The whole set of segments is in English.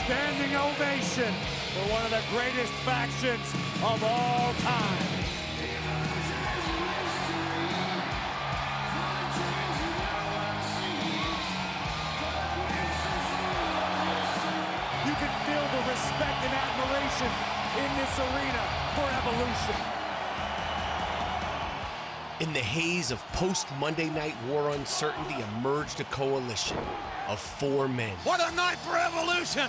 standing ovation for one of the greatest factions of all time. You can feel the respect and admiration in this arena for Evolution. In the haze of post-Monday Night War uncertainty emerged a coalition of 4 men. What a night for Evolution!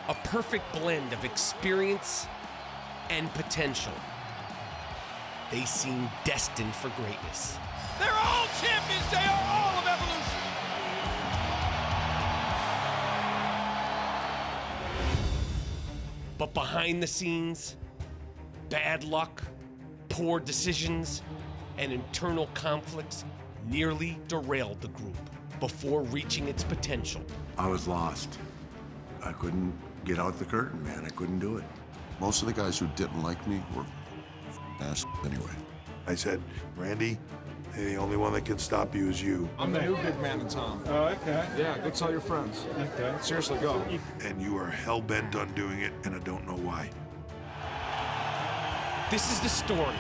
A perfect blend of experience and potential. They seemed destined for greatness. They're all champions! They are all of Evolution! But behind the scenes, bad luck, poor decisions, and internal conflicts nearly derailed the group before reaching its potential. I was lost. I couldn't get out the curtain, man. I couldn't do it. Most of the guys who didn't like me were ass anyway. I said, Randy, the only one that can stop you is you. I'm the new big man in town. Oh, okay. Yeah, go tell your friends. Okay. Seriously, go. And you are hell-bent on doing it, and I don't know why. This is the story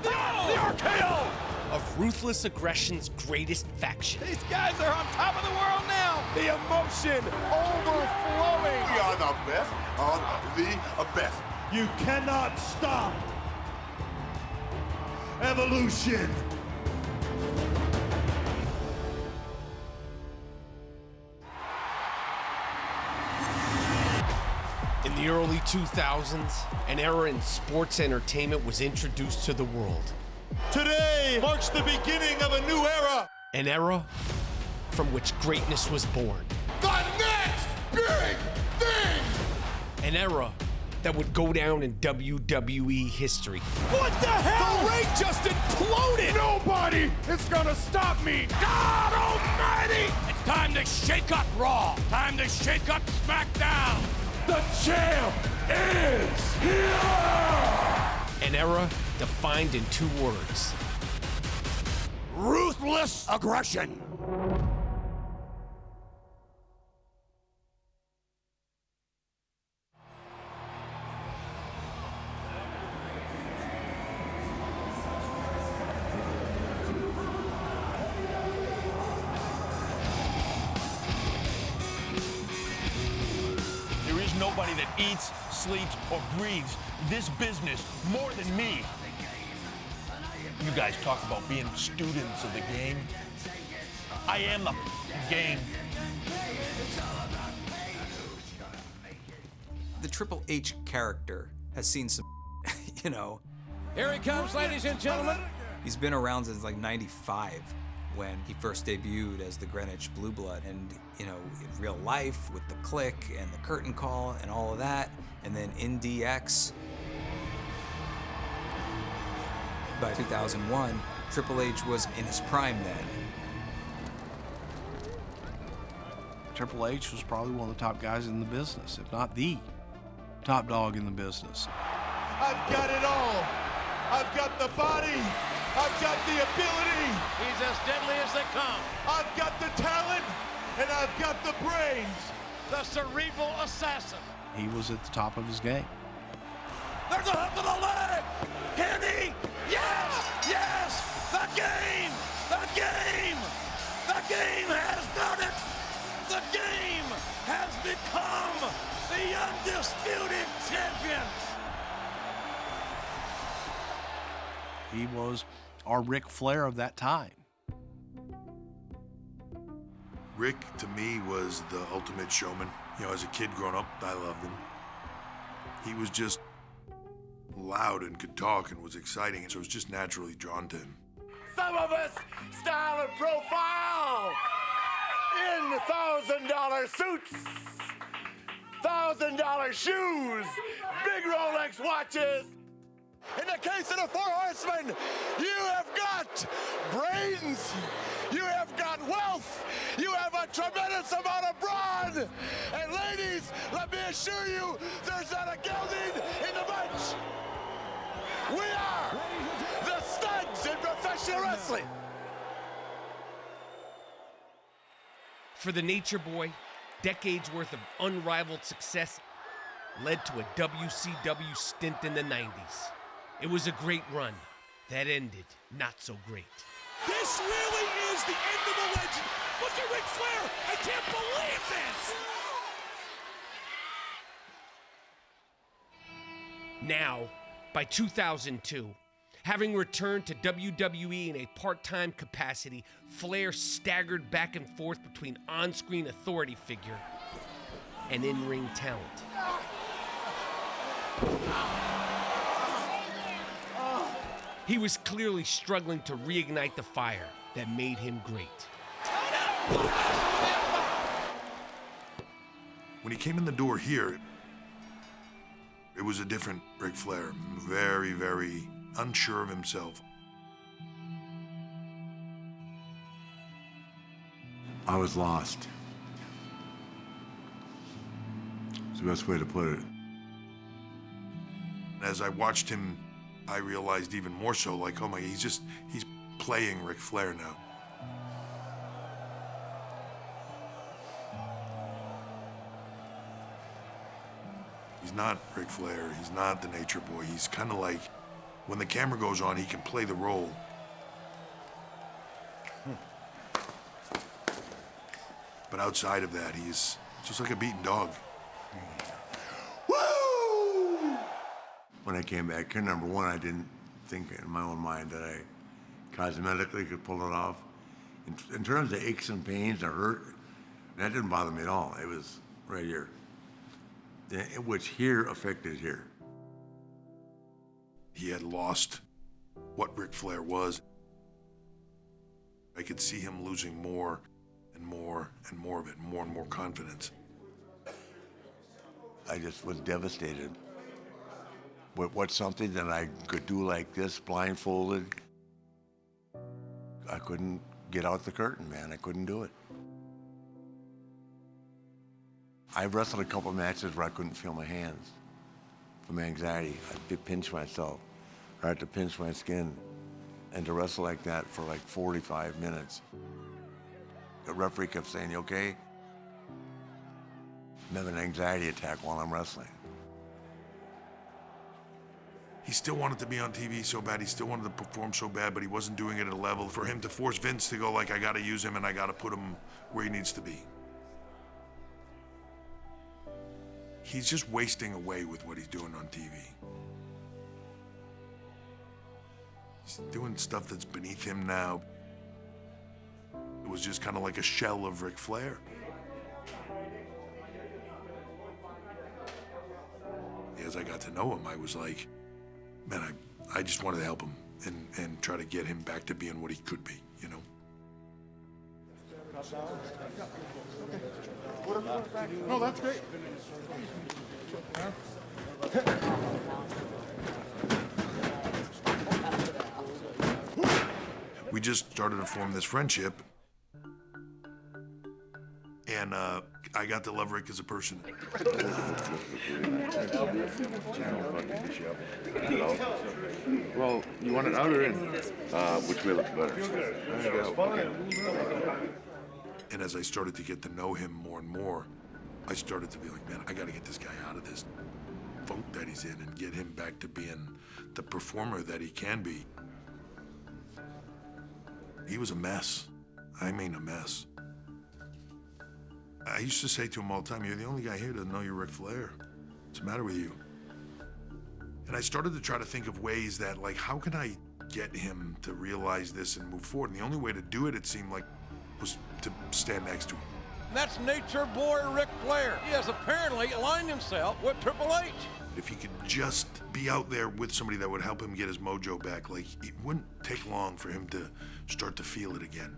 The RKO! of ruthless aggression's greatest faction. These guys are on top of the world now! The emotion overflowing. We are the best of the best. You cannot stop Evolution. In the early 2000s, an era in sports entertainment was introduced to the world. Today marks the beginning of a new era. An era from which greatness was born. The next big thing! An era that would go down in WWE history. What the hell? The ring just imploded. Nobody is gonna stop me. God almighty! It's time to shake up Raw. Time to shake up SmackDown. The champ is here! An era defined in 2 words. Ruthless aggression. There is nobody that eats, sleeps, or breathes this business more than me. You guys talk about being students of the game. I am the game. The Triple H character has seen some, you know. Here he comes, ladies and gentlemen. He's been around since like 95 when he first debuted as the Greenwich Blue Blood. And, you know, in real life with the Click and the Curtain Call and all of that. And then in DX. By 2001, Triple H was in his prime then. Triple H was probably one of the top guys in the business, if not the top dog in the business. I've got it all. I've got the body. I've got the ability. He's as deadly as they come. I've got the talent. And I've got the brains. The cerebral assassin. He was at the top of his game. There's a hook to the leg. Can he? Yes! Yes! The game! The game! The game has done it! The game has become the undisputed champion! He was our Ric Flair of that time. Rick, to me, was the ultimate showman. You know, as a kid growing up, I loved him. He was just loud and could talk and was exciting, so I was just naturally drawn to him. Some of us style and profile in $1,000 suits, $1,000 shoes, big Rolex watches. In the case of the Four Horsemen, you have got brains, you have got wealth, you have a tremendous amount of brawn. And ladies, let me assure you, there's not a gelding in the bunch. We are the studs in professional wrestling. For the Nature Boy, decades worth of unrivaled success led to a WCW stint in the 90s. It was a great run that ended not so great. This really is the end of the legend. Look at Ric Flair. I can't believe this. Now, by 2002, having returned to WWE in a part-time capacity, Flair staggered back and forth between on-screen authority figure and in-ring talent. He was clearly struggling to reignite the fire that made him great. When he came in the door here, it was a different Ric Flair. Very, very unsure of himself. I was lost. It's the best way to put it. As I watched him, I realized even more so, like, oh my, he's playing Ric Flair now. He's not Ric Flair, he's not the Nature Boy. He's kind of like, when the camera goes on, he can play the role. But outside of that, he's just like a beaten dog. Woo! When I came back here, number one, I didn't think in my own mind that I cosmetically could pull it off. In terms of aches and pains or hurt, that didn't bother me at all. It was right here. Which here affected here. He had lost what Ric Flair was. I could see him losing more and more and more of it, more and more confidence. I just was devastated. What's something that I could do like this, blindfolded? I couldn't get out the curtain, man. I couldn't do it. I wrestled a couple matches where I couldn't feel my hands from anxiety. I'd pinch myself, or I had to pinch my skin. And to wrestle like that for like 45 minutes. The referee kept saying, "You okay?" I'm having an anxiety attack while I'm wrestling. He still wanted to be on TV so bad, he still wanted to perform so bad, but he wasn't doing it at a level for him to force Vince to go like, I gotta use him and I gotta put him where he needs to be. He's just wasting away with what he's doing on TV. He's doing stuff that's beneath him now. It was just kind of like a shell of Ric Flair. As I got to know him, I was like, man, I just wanted to help him and try to get him back to being what he could be, you know? No, that's great. We just started to form this friendship, and I got to love Rick as a person. Well, you want it out or in? Which way looks better? There you go. And as I started to get to know him more and more, I started to be like, man, I got to get this guy out of this funk that he's in and get him back to being the performer that he can be. He was a mess. I mean, a mess. I used to say to him all the time, you're the only guy here that doesn't know you're Ric Flair. What's the matter with you? And I started to try to think of ways that, like, how can I get him to realize this and move forward? And the only way to do it, it seemed like, was to stand next to him. That's Nature Boy Ric Flair. He has apparently aligned himself with Triple H. If he could just be out there with somebody that would help him get his mojo back, like, it wouldn't take long for him to start to feel it again.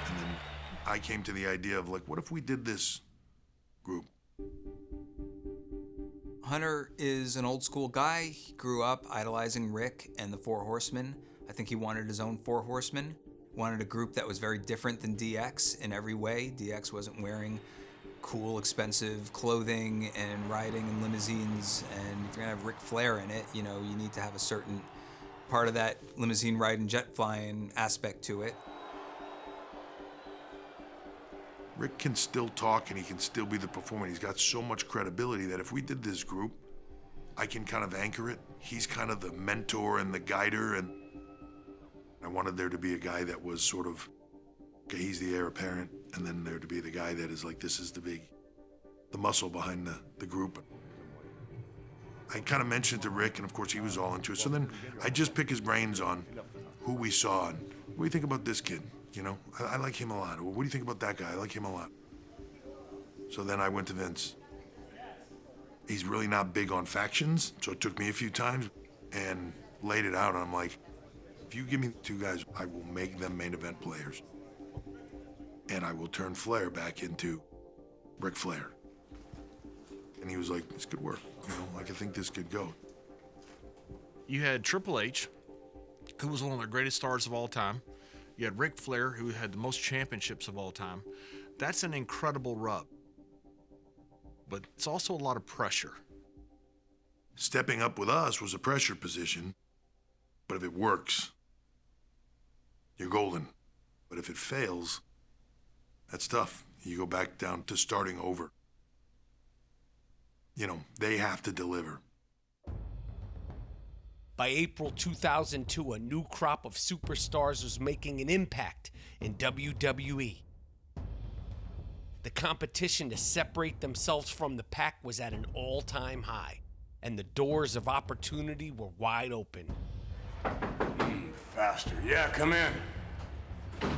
And then I came to the idea of, like, what if we did this group? Hunter is an old school guy. He grew up idolizing Rick and the Four Horsemen. I think he wanted his own Four Horsemen. Wanted a group that was very different than DX in every way. DX wasn't wearing cool, expensive clothing and riding in limousines. And if you're gonna have Ric Flair in it, you know, you need to have a certain part of that limousine riding, jet flying aspect to it. Rick can still talk and he can still be the performer. He's got so much credibility that if we did this group, I can kind of anchor it. He's kind of the mentor and the guider, and I wanted there to be a guy that was sort of, okay, he's the heir apparent, and then there to be the guy that is like, this is the muscle behind the group. I kind of mentioned it to Rick, and of course he was all into it. So then I just pick his brains on who we saw, and what do you think about this kid? You know, I like him a lot. What do you think about that guy? I like him a lot. So then I went to Vince. He's really not big on factions, so it took me a few times and laid it out. And I'm like, if you give me 2 guys, I will make them main event players. And I will turn Flair back into Ric Flair. And he was like, this could work. You know, like I think this could go. You had Triple H, who was one of the greatest stars of all time. You had Ric Flair, who had the most championships of all time. That's an incredible rub. But it's also a lot of pressure. Stepping up with us was a pressure position, but if it works, you're golden. But if it fails, that's tough. You go back down to starting over. You know, they have to deliver. By April 2002, a new crop of superstars was making an impact in WWE. The competition to separate themselves from the pack was at an all-time high, and the doors of opportunity were wide open. Faster. Yeah, come in. Yeah.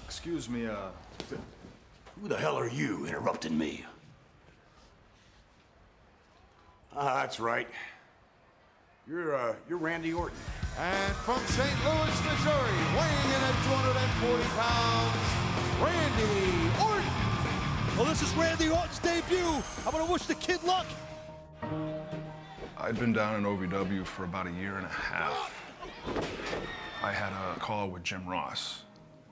Excuse me, Who the hell are you interrupting me? That's right. You're Randy Orton. And from St. Louis, Missouri, weighing in at 240 pounds, Randy Orton. Well, this is Randy Orton's debut. I'm gonna wish the kid luck. I'd been down in OVW for about 1.5 years. I had a call with Jim Ross,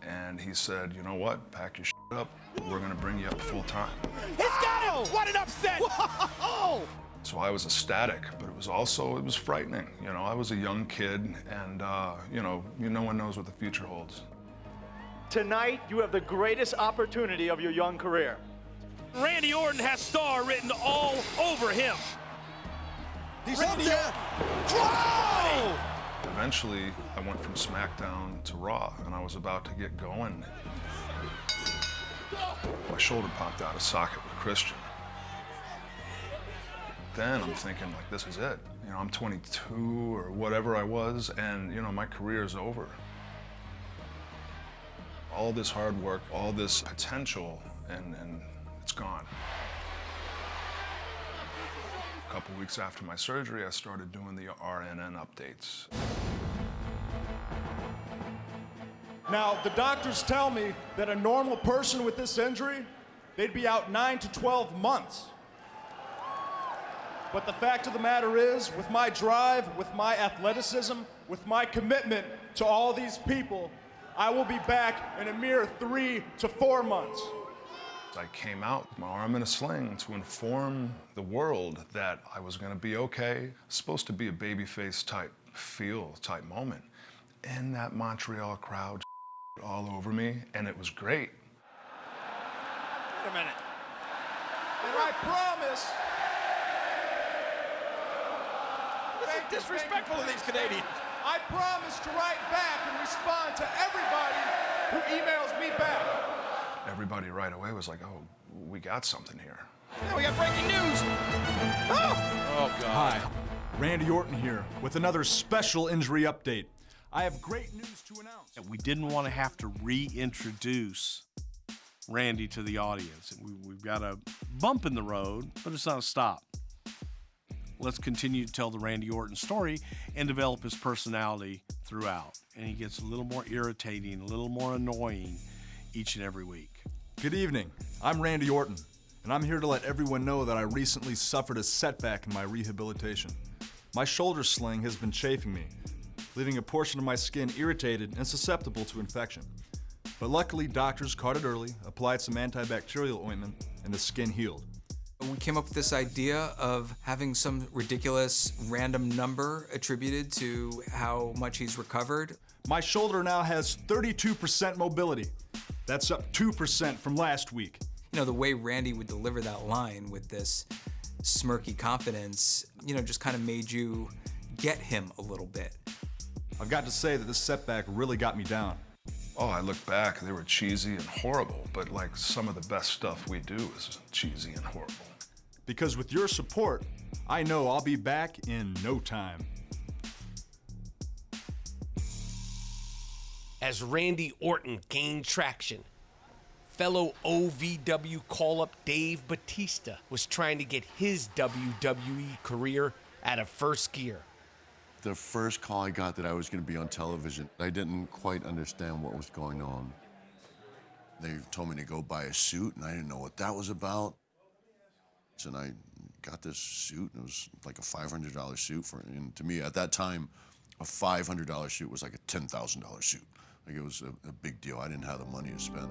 and he said, you know what, pack your shit up. We're gonna bring you up full time. He's got him! What an upset! Whoa! So I was ecstatic, but it was frightening. You know, I was a young kid, and no one knows what the future holds. Tonight, you have the greatest opportunity of your young career. Randy Orton has star written all over him. He's up there. Whoa! Eventually, I went from SmackDown to Raw, and I was about to get going. My shoulder popped out of socket with Christian. Then I'm thinking, like, this is it. You know, I'm 22 or whatever I was, and, you know, my career's over. All this hard work, all this potential, and it's gone. A couple weeks after my surgery, I started doing the RNN updates. Now, the doctors tell me that a normal person with this injury, they'd be out 9 to 12 months. But the fact of the matter is, with my drive, with my athleticism, with my commitment to all these people, I will be back in a mere 3 to 4 months. I came out with my arm in a sling to inform the world that I was gonna be okay. It's supposed to be a babyface type feel, type moment. And that Montreal crowd all over me, and it was great. Wait a minute. And I promise. This is disrespectful to these Canadians. I promise to write back and respond to everybody who emails me back. Everybody right away was like, oh, we got something here. Yeah, we got breaking news. Oh, God. Hi, Randy Orton here with another special injury update. I have great news to announce. We didn't want to have to reintroduce Randy to the audience. We've got a bump in the road, but it's not a stop. Let's continue to tell the Randy Orton story and develop his personality throughout. And he gets a little more irritating, a little more annoying each and every week. Good evening. I'm Randy Orton, and I'm here to let everyone know that I recently suffered a setback in my rehabilitation. My shoulder sling has been chafing me, leaving a portion of my skin irritated and susceptible to infection. But luckily, doctors caught it early, applied some antibacterial ointment, and the skin healed. We came up with this idea of having some ridiculous random number attributed to how much he's recovered. My shoulder now has 32% mobility. That's up 2% from last week. You know, the way Randy would deliver that line with this smirky confidence, you know, just kind of made you get him a little bit. I've got to say that this setback really got me down. Oh, I look back, they were cheesy and horrible, but like some of the best stuff we do is cheesy and horrible. Because with your support, I know I'll be back in no time. As Randy Orton gained traction, fellow OVW call-up Dave Batista was trying to get his WWE career out of first gear. The first call I got that I was going to be on television, I didn't quite understand what was going on. They told me to go buy a suit, and I didn't know what that was about. And I got this suit, and it was like a $500 suit. And to me, at that time, a $500 suit was like a $10,000 suit. Like, it was a big deal. I didn't have the money to spend.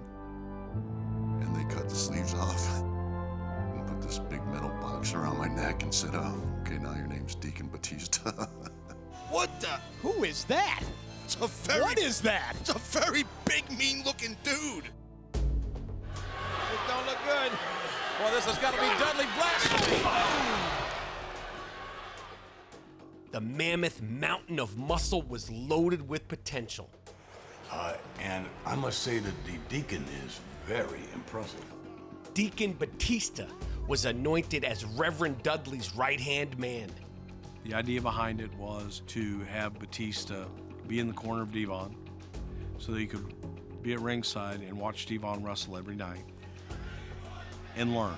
And they cut the sleeves off and put this big metal box around my neck and said, oh, okay, now your name's Deacon Batista. What the? Who is that? It's a very. What is that? It's a very big, mean-looking dude. It don't look good. Well, this has got to be deadly blasphemy. The mammoth mountain of muscle was loaded with potential. And I must say that the Deacon is very impressive. Deacon Batista was anointed as Reverend Dudley's right-hand man. The idea behind it was to have Batista be in the corner of Devon so that he could be at ringside and watch Devon wrestle every night and learn.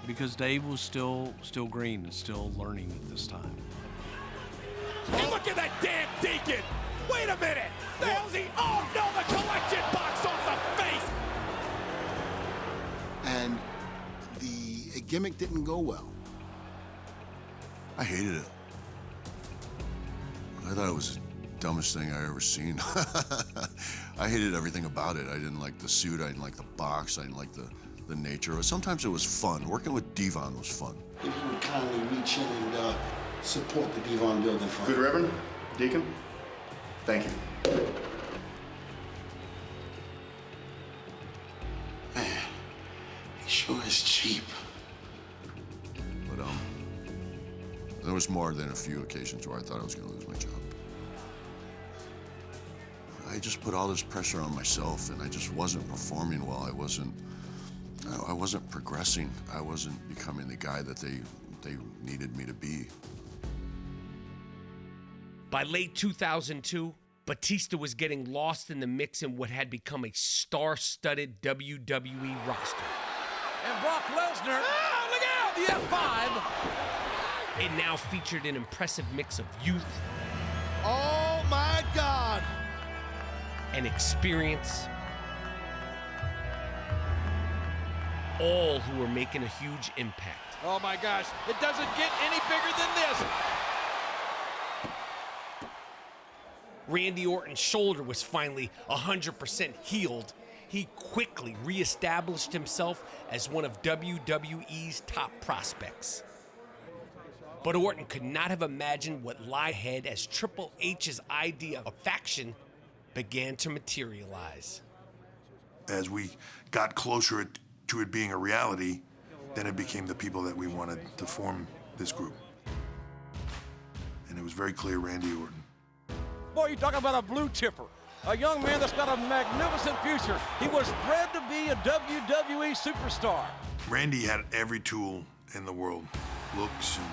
Because Dave was still green and still learning at this time. Hey, look at that damn Deacon! Wait a minute! The hell's he? Oh no, the collection box off the face! And the gimmick didn't go well. I hated it. I thought it was the dumbest thing I ever seen. I hated everything about it. I didn't like the suit, I didn't like the box, I didn't like the nature. Sometimes it was fun. Working with Devon was fun. If you would kindly reach in and support the Devon Building Fund. Good Reverend, Deacon, thank you. Man, he sure is cheap. But there was more than a few occasions where I thought I was going to lose my job. I just put all this pressure on myself, and I just wasn't performing well. I wasn't progressing. I wasn't becoming the guy that they needed me to be. By late 2002, Batista was getting lost in the mix in what had become a star-studded WWE roster. And Brock Lesnar, look out, the F5. It now featured an impressive mix of youth. Oh my God! And experience. All who were making a huge impact. Oh my gosh, it doesn't get any bigger than this. Randy Orton's shoulder was finally 100% healed. He quickly reestablished himself as one of WWE's top prospects. But Orton could not have imagined what lay ahead as Triple H's idea of faction began to materialize. As we got closer to it being a reality, then it became the people that we wanted to form this group. And it was very clear Randy Orton. Boy, you talking about a blue chipper. A young man that's got a magnificent future. He was bred to be a WWE superstar. Randy had every tool in the world, looks and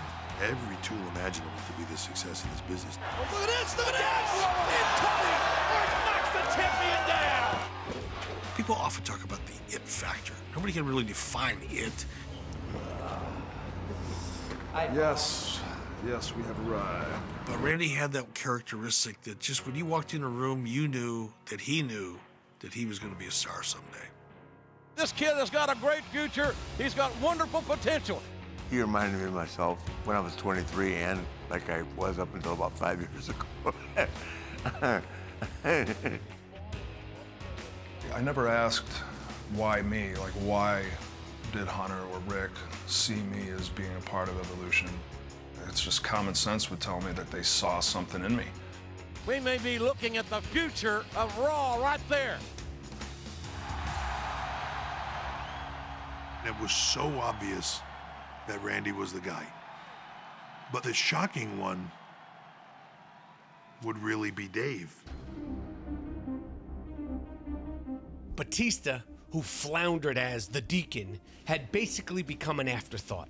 every tool imaginable to be the success in this business. Oh, look at this, look at this! Incoming! Orton knocks the champion down! People often talk about the it factor. Nobody can really define it. Yes, we have arrived. But Randy had that characteristic that just when you walked in a room, you knew that he was going to be a star someday. This kid has got a great future. He's got wonderful potential. He reminded me of myself when I was 23 and like I was up until about 5 years ago. I never asked why me, like why did Hunter or Rick see me as being a part of Evolution? It's just common sense would tell me that they saw something in me. We may be looking at the future of Raw right there. It was so obvious that Randy was the guy. But the shocking one would really be Dave. Batista, who floundered as the Deacon, had basically become an afterthought.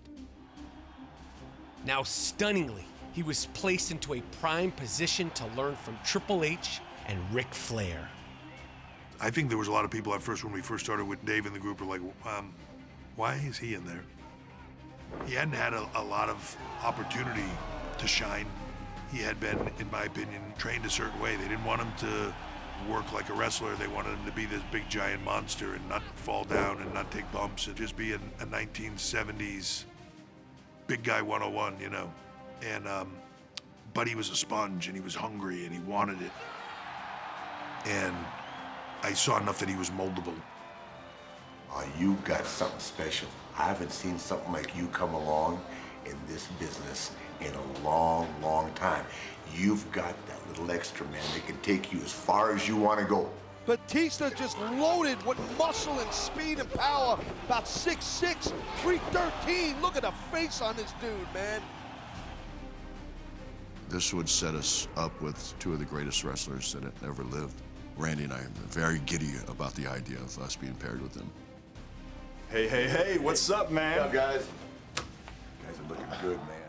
Now, stunningly, he was placed into a prime position to learn from Triple H and Ric Flair. I think there was a lot of people at first, when we first started with Dave in the group, were like, why is he in there? He hadn't had a lot of opportunity to shine. He had been, in my opinion, trained a certain way. They didn't want him to work like a wrestler. They wanted him to be this big giant monster and not fall down and not take bumps and just be a 1970s big guy 101, you know. And but he was a sponge and he was hungry and he wanted it. And I saw enough that he was moldable. You got something special. I haven't seen something like you come along in this business in a long, long time. You've got that little extra, man, that can take you as far as you want to go. Batista just loaded with muscle and speed and power. About 6'6", 313. Look at the face on this dude, man. This would set us up with two of the greatest wrestlers that have ever lived. Randy and I are very giddy about the idea of us being paired with them. Hey, what's up, man? What's up, guys? You guys are looking good, man.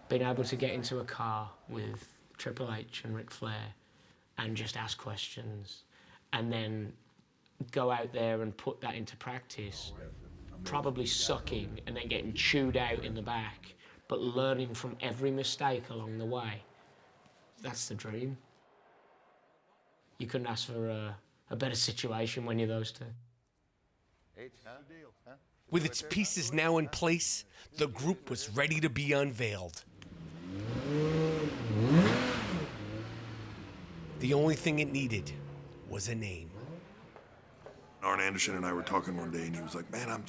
Being able to get into a car with Triple H and Ric Flair and just ask questions and then go out there and put that into practice, probably sucking and then getting chewed out in the back, but learning from every mistake along the way. That's the dream. You couldn't ask for a better situation when you're those two. With its pieces now in place, the group was ready to be unveiled. The only thing it needed was a name. Arn Anderson and I were talking one day, and he was like, man, I'm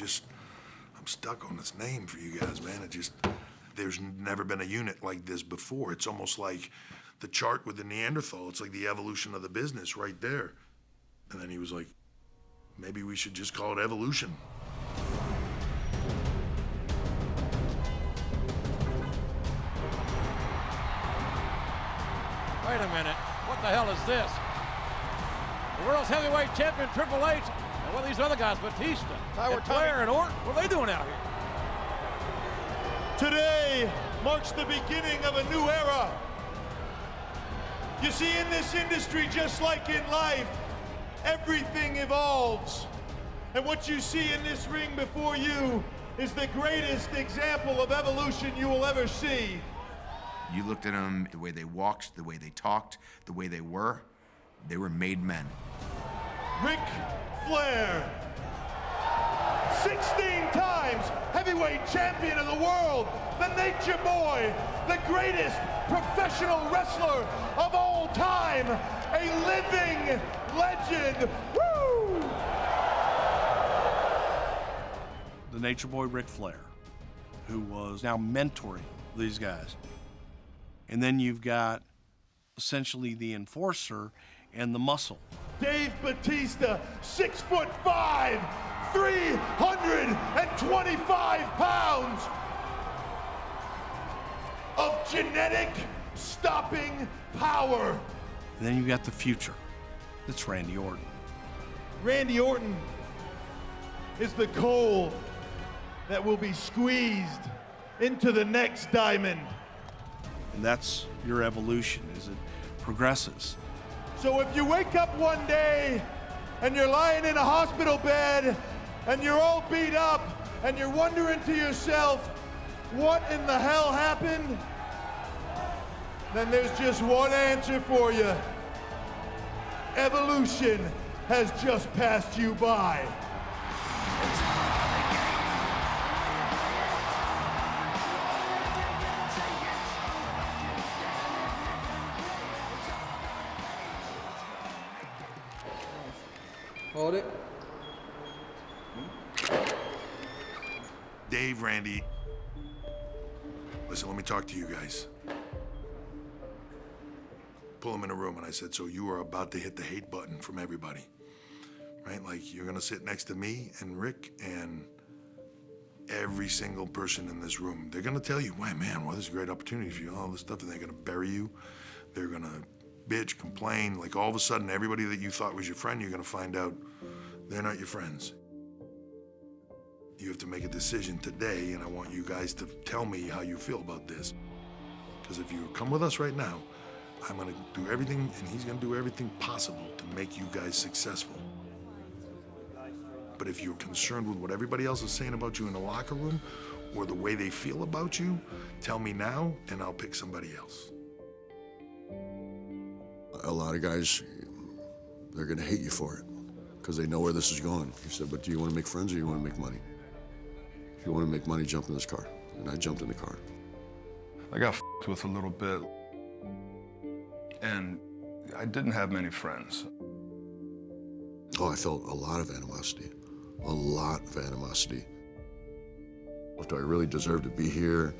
stuck on this name for you guys, man. There's never been a unit like this before. It's almost like the chart with the Neanderthal. It's like the evolution of the business right there. And then he was like, maybe we should just call it Evolution. Wait a minute. What the hell is this? The world's heavyweight champion Triple H, and what are these other guys, Batista, and Flair and Orton? What are they doing out here? Today marks the beginning of a new era. You see, in this industry, just like in life, everything evolves. And what you see in this ring before you is the greatest example of evolution you will ever see. You looked at them, the way they walked, the way they talked, the way they were made men. Ric Flair, 16 times heavyweight champion of the world, the Nature Boy, the greatest professional wrestler of all time, a living legend. Woo! The Nature Boy Ric Flair, who was now mentoring these guys. And then you've got essentially the enforcer and the muscle. Dave Batista, 6'5", 325 pounds of genetic stopping power. And then you've got the future. That's Randy Orton. Randy Orton is the coal that will be squeezed into the next diamond. And that's your evolution as it progresses. So if you wake up one day and you're lying in a hospital bed and you're all beat up and you're wondering to yourself, what in the hell happened? Then there's just one answer for you. Evolution has just passed you by. Hold it. Dave, Randy, listen, let me talk to you guys. Pull them in a room, and I said, so you are about to hit the hate button from everybody, right? Like, you're gonna sit next to me and Rick, and every single person in this room. They're gonna tell you, "Why, man, well, this is a great opportunity for you, all this stuff," and they're gonna bury you. They're gonna bitch, complain. Like all of a sudden, everybody that you thought was your friend, you're gonna find out they're not your friends. You have to make a decision today, and I want you guys to tell me how you feel about this. Because if you come with us right now, I'm gonna do everything, and he's gonna do everything possible to make you guys successful. But if you're concerned with what everybody else is saying about you in the locker room or the way they feel about you, tell me now and I'll pick somebody else. A lot of guys, they're gonna hate you for it because they know where this is going. He said, but do you want to make friends or do you want to make money? If you want to make money, jump in this car. And I jumped in the car. I got f***ed with a little bit, and I didn't have many friends. Oh, I felt a lot of animosity. A lot of animosity. Do I really deserve to be here?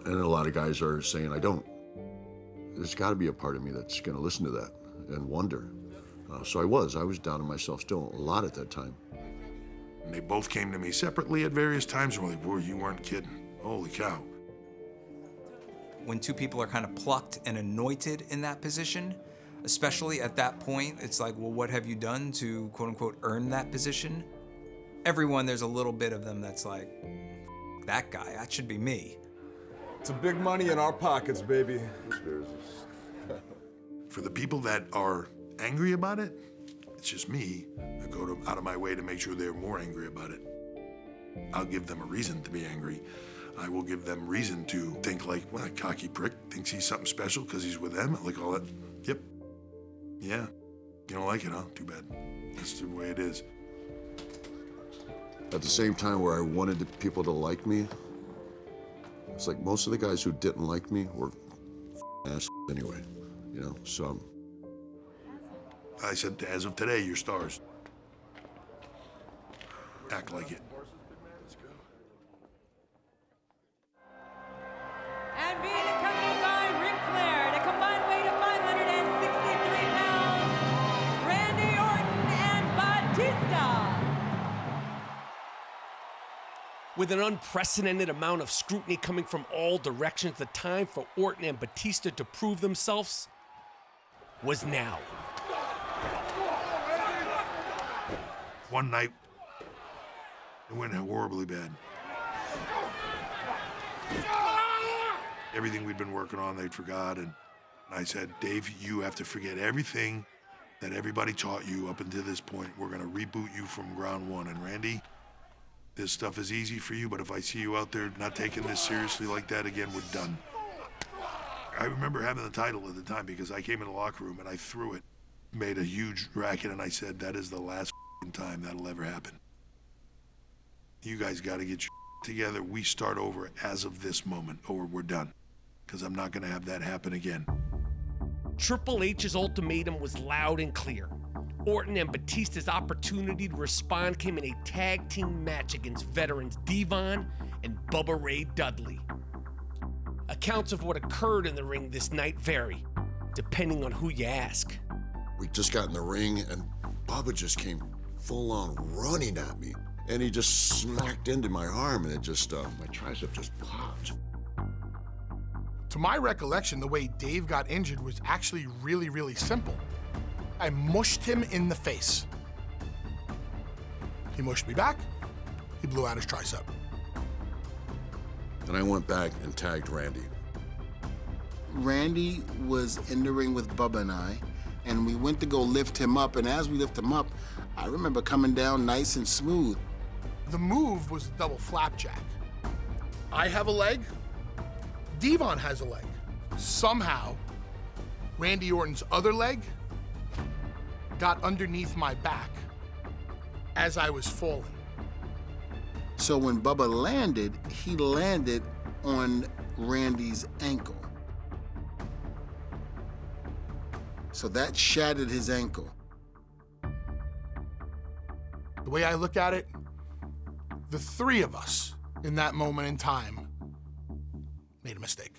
And a lot of guys are saying I don't. There's got to be a part of me that's going to listen to that and wonder. So I was doubting myself still a lot at that time. And they both came to me separately at various times and were like, boy, you weren't kidding. Holy cow. When two people are kind of plucked and anointed in that position, especially at that point, it's like, well, what have you done to quote unquote earn that position? Everyone, there's a little bit of them that's like, that guy, that should be me. It's a big money in our pockets, baby. For the people that are angry about it, it's just me. I go out of my way to make sure they're more angry about it. I'll give them a reason to be angry. I will give them reason to think like, well, that cocky prick thinks he's something special because he's with them. Like all that. Yep. Yeah. You don't like it, huh? Too bad. That's the way it is. At the same time where I wanted the people to like me, it's like most of the guys who didn't like me were ass anyway, you know, so. I said, as of today, you're stars. Act like it. And being accompanied by Ric Flair at a combined weight of 563 pounds, Randy Orton and Batista. With an unprecedented amount of scrutiny coming from all directions, the time for Orton and Batista to prove themselves was now. One night, it went horribly bad. Everything we'd been working on, they'd forgot, and I said, Dave, you have to forget everything that everybody taught you up until this point. We're gonna reboot you from ground one. And Randy, this stuff is easy for you, but if I see you out there not taking this seriously like that again, we're done. I remember having the title at the time because I came in the locker room and I threw it, made a huge racket, and I said, that is the last time that'll ever happen. You guys gotta get your together. We start over as of this moment, or we're done. Because I'm not gonna have that happen again. Triple H's ultimatum was loud and clear. Orton and Batista's opportunity to respond came in a tag team match against veterans Devon and Bubba Ray Dudley. Accounts of what occurred in the ring this night vary, depending on who you ask. We just got in the ring and Bubba just came full on running at me. And he just smacked into my arm and it just, my tricep just popped. To my recollection, the way Dave got injured was actually really, really simple. I mushed him in the face. He mushed me back, he blew out his tricep. And I went back and tagged Randy. Randy was in the ring with Bubba and I, and we went to go lift him up, and as we lift him up, I remember coming down nice and smooth. The move was double flapjack. I have a leg, Devon has a leg. Somehow, Randy Orton's other leg got underneath my back as I was falling. So when Bubba landed, he landed on Randy's ankle. So that shattered his ankle. The way I look at it, the three of us in that moment in time made a mistake.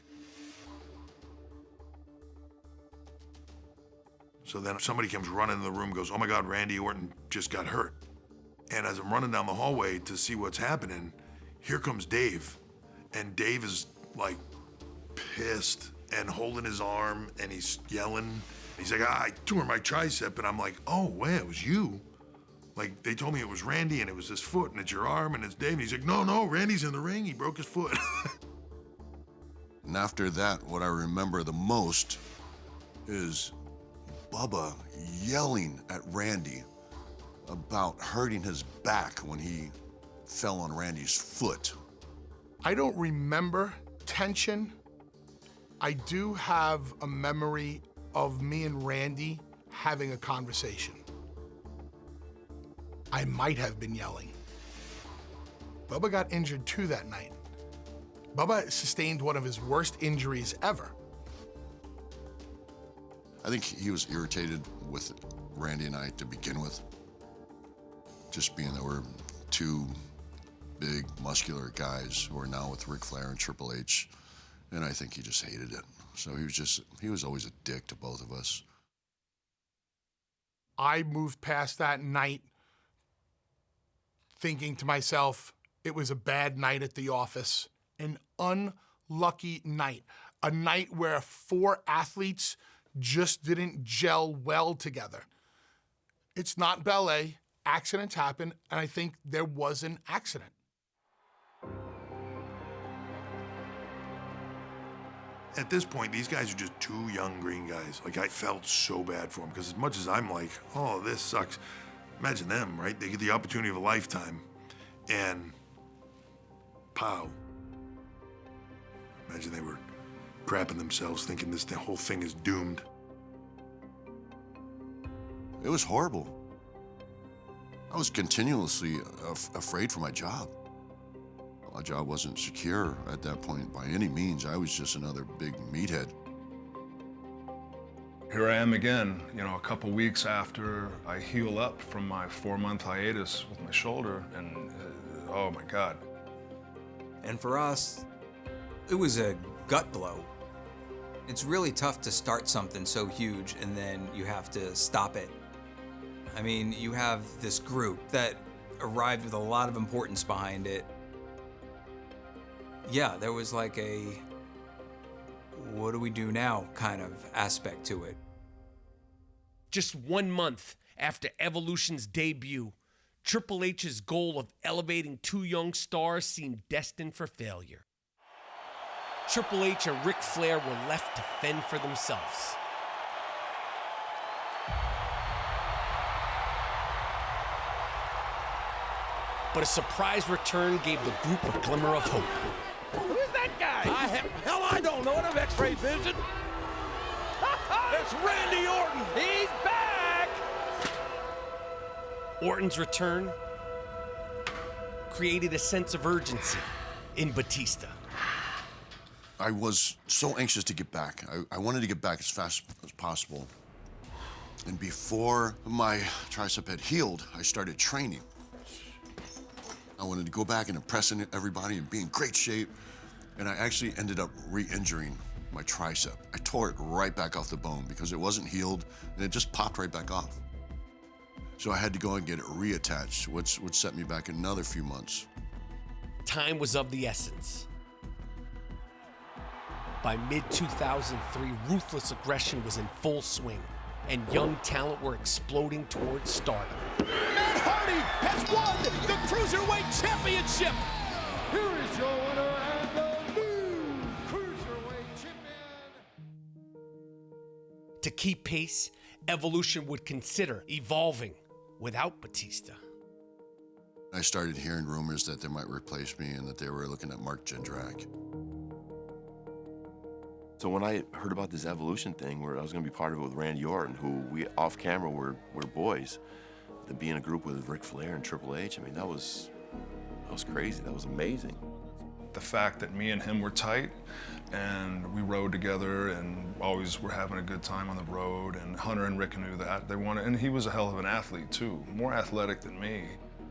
So then somebody comes running in the room, goes, oh my God, Randy Orton just got hurt. And as I'm running down the hallway to see what's happening, here comes Dave. And Dave is like pissed and holding his arm and he's yelling. He's like, I tore my tricep. And I'm like, oh, wait, it was you. Like, they told me it was Randy and it was his foot and it's your arm and it's Dave. And he's like, no, Randy's in the ring. He broke his foot. And after that, what I remember the most is Bubba yelling at Randy about hurting his back when he fell on Randy's foot. I don't remember tension. I do have a memory of me and Randy having a conversation. I might have been yelling. Bubba got injured too that night. Bubba sustained one of his worst injuries ever. I think he was irritated with Randy and I to begin with. Just being that we're two big, muscular guys who are now with Ric Flair and Triple H. And I think he just hated it. So he was always a dick to both of us. I moved past that night thinking to myself, it was a bad night at the office, an unlucky night, a night where 4 athletes just didn't gel well together. It's not ballet, accidents happen, and I think there was an accident. At this point, these guys are just 2 young green guys. Like, I felt so bad for them because as much as I'm like, oh, this sucks, imagine them, right? They get the opportunity of a lifetime and pow. Imagine they were crapping themselves thinking the whole thing is doomed. It was horrible. I was continuously afraid for my job. My job wasn't secure at that point by any means. I was just another big meathead. Here I am again, a couple weeks after I heal up from my 4-month hiatus with my shoulder, and oh my God. And for us, it was a gut blow. It's really tough to start something so huge and then you have to stop it. I mean, you have this group that arrived with a lot of importance behind it. Yeah, there was like a what do we do now kind of aspect to it. Just 1 month after Evolution's debut, Triple H's goal of elevating 2 young stars seemed destined for failure. Triple H and Ric Flair were left to fend for themselves. But a surprise return gave the group a glimmer of hope. Who's that guy? Hell, I don't know it. I'm X-ray vision. It's Randy Orton. He's back. Orton's return created a sense of urgency in Batista. I was so anxious to get back. I wanted to get back as fast as possible. And before my tricep had healed, I started training. I wanted to go back and impress everybody and be in great shape. And I actually ended up re-injuring my tricep. I tore it right back off the bone because it wasn't healed and it just popped right back off. So I had to go and get it reattached, which set me back another few months. Time was of the essence. By mid-2003, ruthless aggression was in full swing, and young talent were exploding towards stardom. Matt Hardy has won the Cruiserweight Championship. Here is your winner and the new Cruiserweight Champion. To keep pace, Evolution would consider evolving without Batista. I started hearing rumors that they might replace me and that they were looking at Mark Jindrak. So when I heard about this Evolution thing, where I was going to be part of it with Randy Orton, who we off camera were boys, to be in a group with Ric Flair and Triple H, I mean, that was crazy. That was amazing. The fact that me and him were tight and we rode together and always were having a good time on the road, and Hunter and Rick knew that. They wanted, and he was a hell of an athlete too, more athletic than me.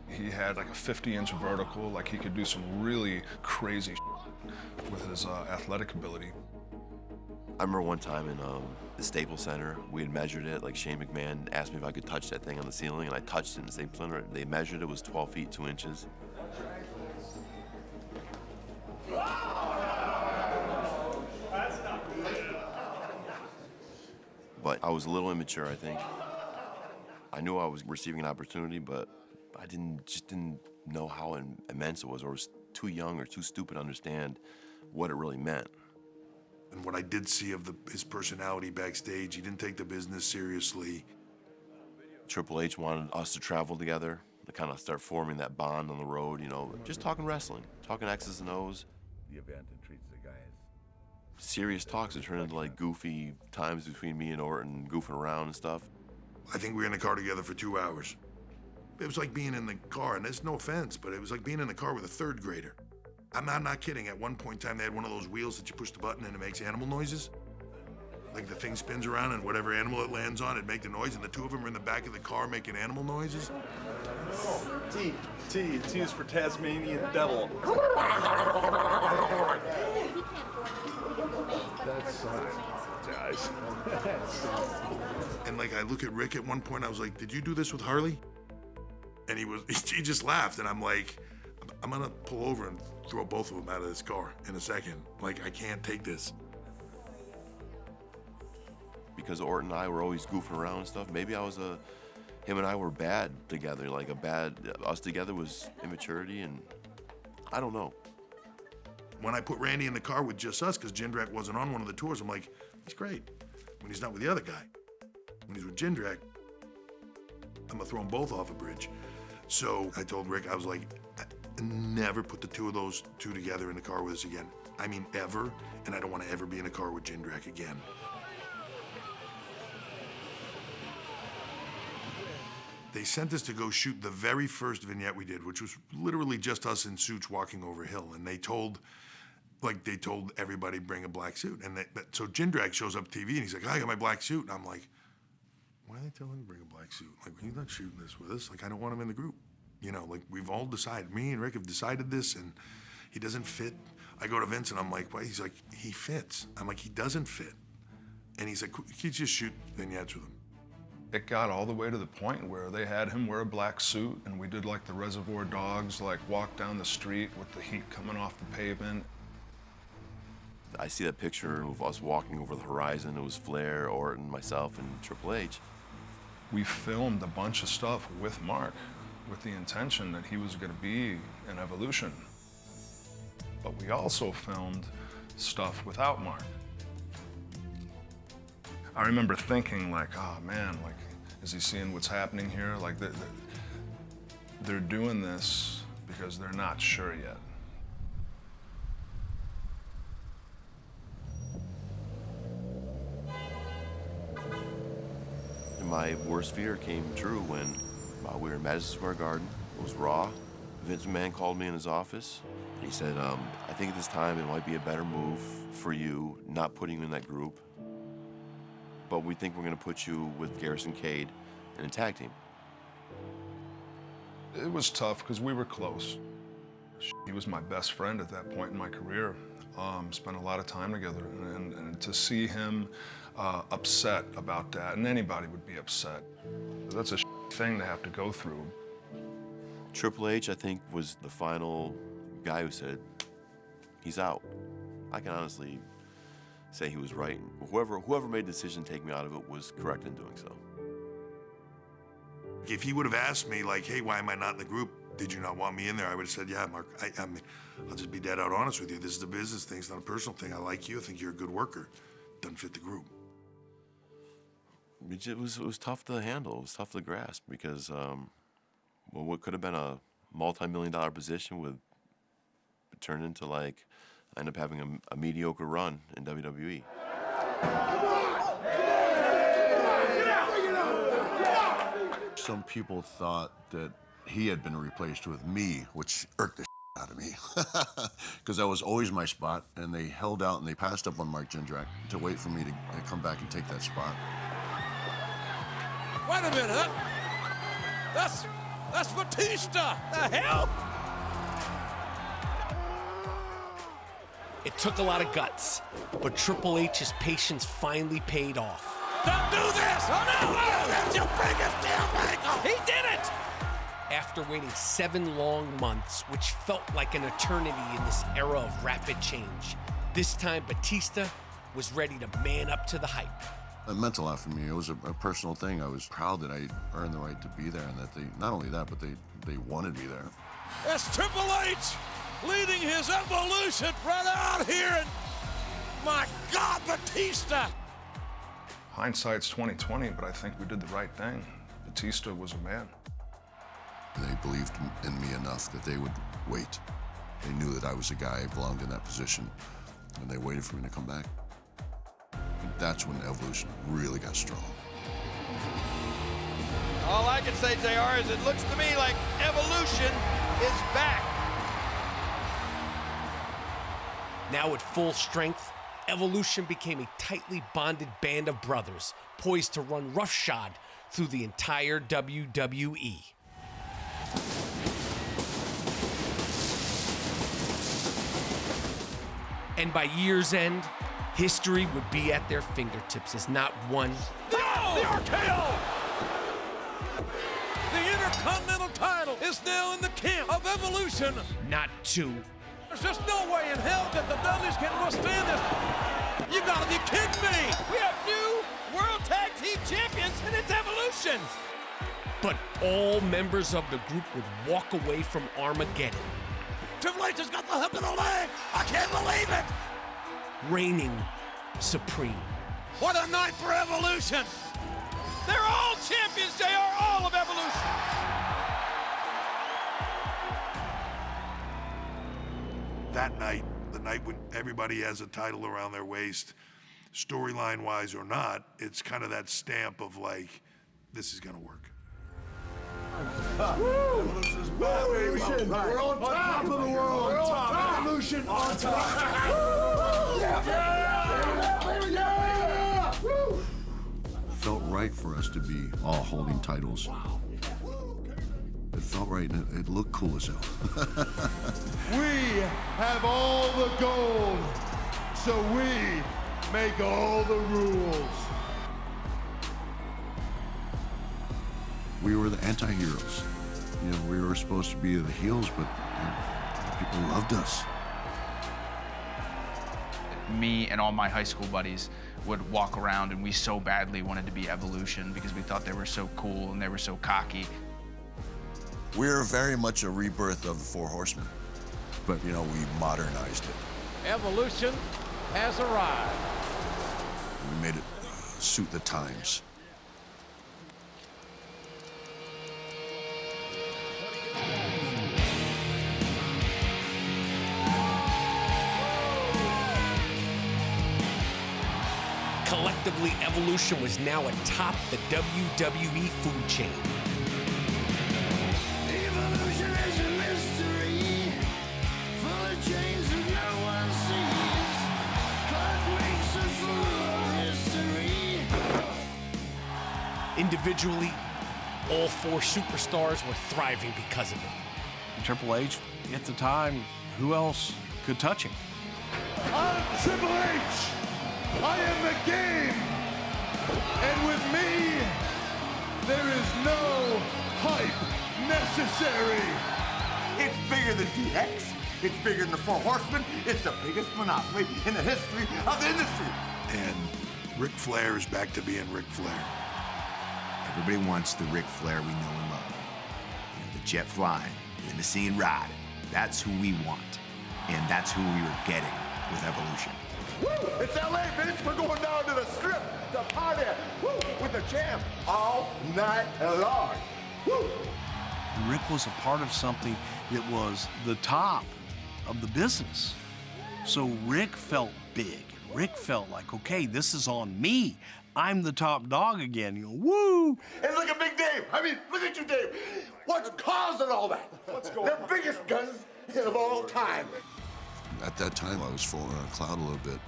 He had like a 50-inch vertical, like he could do some really crazy with his athletic ability. I remember one time in the Staples Center, we had measured it, like Shane McMahon asked me if I could touch that thing on the ceiling, and I touched it in the Staples Center. They measured it was 12 feet, 2 inches. But I was a little immature, I think. I knew I was receiving an opportunity, but I just didn't know how immense it was, or was too young or too stupid to understand what it really meant. And what I did see of his personality backstage, he didn't take the business seriously. Triple H wanted us to travel together, to kind of start forming that bond on the road, you know, just talking wrestling, talking X's and O's. The event treats the guys. Serious talks that turned into like goofy times between me and Orton, goofing around and stuff. I think we were in the car together for 2 hours. It was like being in the car, and there's no offense, but it was like being in the car with a third grader. I'm not kidding. At one point in time, they had one of those wheels that you push the button and it makes animal noises. Like the thing spins around and whatever animal it lands on, it make the noise, and the two of them are in the back of the car making animal noises. T is for Tasmanian Devil. That's guys. And like I look at Rick at one point, I was like, "Did you do this with Harley?" And he just laughed, and I'm like, "I'm gonna pull over and throw both of them out of this car in a second. Like I can't take this." Because Orton and I were always goofing around and stuff, maybe him and I were bad together, like us together was immaturity, and I don't know. When I put Randy in the car with just us, because Jindrak wasn't on one of the tours, I'm like, he's great. When he's not with the other guy. When he's with Jindrak, I'm gonna throw them both off a bridge. So I told Rick, I was like, never put the two of those two together in the car with us again. I mean, ever, and I don't want to ever be in a car with Jindrak again. They sent us to go shoot the very first vignette we did, which was literally just us in suits walking over a hill. And they told everybody bring a black suit. And so Jindrak shows up TV and he's like, I got my black suit. And I'm like, why are they telling him to bring a black suit? Like, he's not shooting this with us. Like, I don't want him in the group. You know, like we've all decided, me and Rick have decided this, and he doesn't fit. I go to Vince and I'm like, why? He's like, he fits. I'm like, he doesn't fit. And he's like, you just shoot vignettes with him. It got all the way to the point where they had him wear a black suit, and we did like the Reservoir Dogs, like walk down the street with the heat coming off the pavement. I see that picture of us walking over the horizon. It was Flair, Orton, myself, and Triple H. We filmed a bunch of stuff with Mark with the intention that he was going to be in Evolution. But we also filmed stuff without Mark. I remember thinking like, oh man, like, is he seeing what's happening here? Like they're doing this because they're not sure yet. My worst fear came true when we were in Madison Square Garden. It was Raw. Vince McMahon called me in his office. He said, I think at this time it might be a better move for you not putting you in that group. But we think we're going to put you with Garrison Cade in a tag team. It was tough because we were close. He was my best friend at that point in my career. Spent a lot of time together, and to see him upset about that, and anybody would be upset. That's a thing to have to go through. Triple H, I think, was the final guy who said, he's out. I can honestly say he was right. Whoever made the decision to take me out of it was correct in doing so. If he would have asked me, like, hey, why am I not in the group? Did you not want me in there? I would have said, yeah, Mark, I'll just be dead out honest with you. This is a business thing, it's not a personal thing. I like you, I think you're a good worker. Doesn't fit the group. It was tough to handle, it was tough to grasp, because what could have been a multi-million-dollar position turned into, like, I ended up having a mediocre run in WWE. Some people thought that he had been replaced with me, which irked the out of me, because that was always my spot, and they held out and they passed up on Mark Jindrak to wait for me to come back and take that spot. Wait a minute. That's Batista. The hell? It took a lot of guts, but Triple H's patience finally paid off. Don't do this! Oh no! Oh, that's your biggest deal maker! He did it! after waiting 7 long months, which felt like an eternity in this era of rapid change. This time, Batista was ready to man up to the hype. It meant a lot for me. It was a personal thing. I was proud that I earned the right to be there, and that they, not only that, but they wanted me there. It's Triple H leading his Evolution right out here, and my God, Batista! Hindsight's 20/20, but I think we did the right thing. Batista was a man. They believed in me enough that they would wait. They knew that I was a guy who belonged in that position, and they waited for me to come back. And that's when Evolution really got strong. All I can say, JR, is it looks to me like Evolution is back. Now at full strength, Evolution became a tightly bonded band of brothers, poised to run roughshod through the entire WWE. And by year's end, history would be at their fingertips as not one, The RKO! The Intercontinental title is now in the camp of Evolution. not two, There's just no way in hell that the Dudleys can withstand this. You gotta be kidding me! We have new World Tag Team Champions, and it's Evolution! but all members of the group would walk away from Armageddon, Triple H has got the hook of the leg! I can't believe it! reigning supreme. What a night for Evolution! They're all champions, JR, all of Evolution! That night, the night when everybody has a title around their waist, storyline wise or not, it's kind of that stamp of like, this is gonna work. Evolution's back, baby. We're on top of the world. We're on top. Evolution on top. It felt right for us to be all holding titles. It felt right, and it looked cool as hell. We have all the gold, so we make all the rules. We were the anti-heroes. You know, we were supposed to be the heels, but people loved us. Me and all my high school buddies would walk around, and we so badly wanted to be Evolution because we thought they were so cool and they were so cocky. We're very much a rebirth of the Four Horsemen, but you know, we modernized it. Evolution has arrived. We made it suit the times. Collectively, Evolution was now atop the WWE food chain. Evolution is a mystery, full of chains that no one sees. Clock makes a fool of history. Individually, all 4 superstars were thriving because of it. Triple H, at the time, who else could touch him? I'm Triple H. I am the game. And with me, there is no hype necessary. It's bigger than DX. It's bigger than the Four Horsemen. It's the biggest monopoly in the history of the industry. And Ric Flair is back to being Ric Flair. Everybody wants the Ric Flair we know and love. You know, the jet flying, the limousine ride. That's who we want. And that's who we were getting with Evolution. Woo! It's LA, bitch. We're going down to the strip to party. Woo! With the champ all night long. Woo! Rick was a part of something that was the top of the business. So Rick felt big. Rick felt like, okay, this is on me. I'm the top dog again. You know, woo! And look at Big Dave. I mean, look at you, Dave. What's causing all that? What's going on? The biggest guns of all time. At that time, I was falling on a cloud a little bit,